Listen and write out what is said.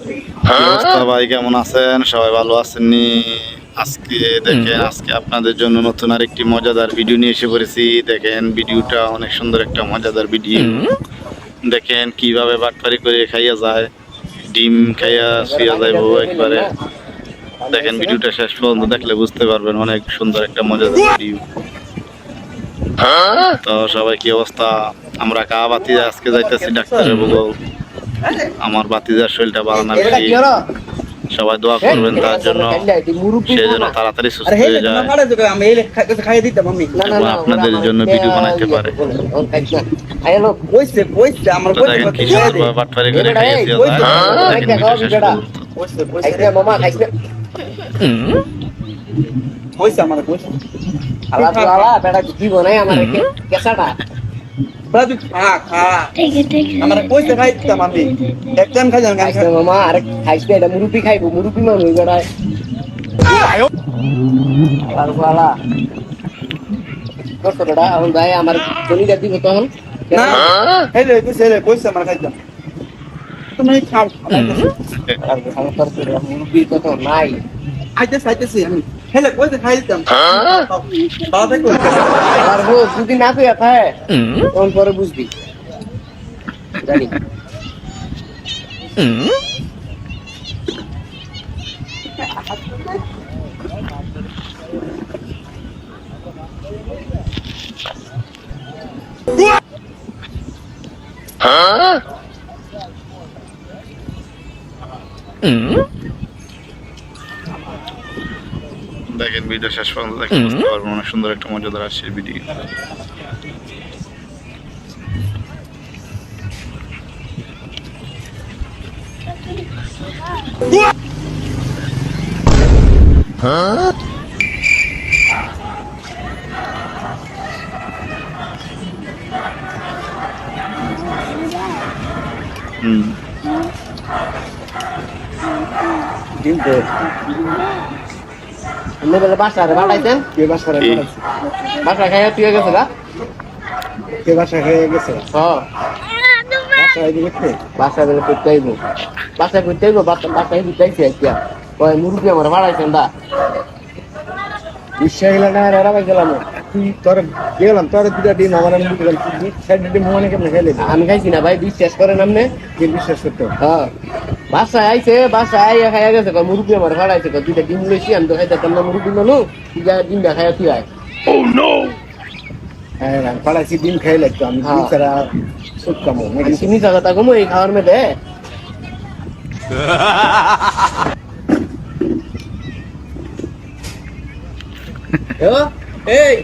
কি অবস্থা ভাই, কেমন আছেন? সবাই ভালো আছেননি? আজকে আপনাদের জন্য নতুন আরেকটি মজাদার ভিডিও নিয়ে এসে পড়েছি। দেখেন, ভিডিওটা অনেক সুন্দর একটা মজাদার ভিডিও। দেখেন কিভাবে বাটপারি করে খাইয়া যায়, ডিম খাইয়া শুয়ে যায় বউ একবারে। দেখেন, ভিডিওটা শেষ পর্যন্ত দেখলে বুঝতে পারবেন, অনেক সুন্দর একটা মজাদার ভিডিও। তো সবাই কি অবস্থা? আমরা বাতি আজকে যাইতেছি ডাক্তারের বউ। আমার বাতিজার শরীরটা ভালো না বেশি। সবাই দোয়া করবেন তার জন্য, সে যেন তাড়াতাড়ি সুস্থ হয়ে যায় এবং আপনাদের জন্য ভিডিও বানাইতে পারে। তো দেখেন কি সুন্দর বাটপারি করে খাইয়েছি। দেখেন ভিডিও শেষ মুরুবি খাইবো, মুরুবি মানুষ বেড়ায় ভাই আমার জমিটা দিব তখন মুরুবি কত নাই আর যদি না তুই এথায় তখন পরে বুঝবি জানি দেখেন ভিডিও শেষ পর্যন্ত দেখে বুঝতে পারবেন, অনেক সুন্দর একটা মজাদার আসছে ভিডিও। বাসায় বাড়াইছেন বাসা খাইয়া তুই গেছে না বাসা খেয়ে গেছে বাসায় বেলে করতে আইব বাসায় করতে আইব বাসায় দিতেছি একটা মুরুবি আমার বাড়াইছেন দা বিশ্বা গেল না আর আরামে গেলাম তুই তোর গেলাম তোর দুটা ডিম আমার ডিম মনে কেমন খেলে আমি খাইছি না ভাই বিশ্বাস করেন আপনি কি বিশ্বাস করতে হ্যাঁ বাসায় আইছে বাসায় আইয়া খাইয়া গেছে মুরুবি আমার বাড়াইছে দুইটা ডিম লইছি আমি তো খাইতাম না মুরুবি মানুষ ডিম খাইয়া তুই আয় হ্যাঁ পাড়াইছি ডিম খাই লাগতো আমি ছাড়া সুখ কামো চিনি কথা কমো এই খাওয়ার মেয়েদে এই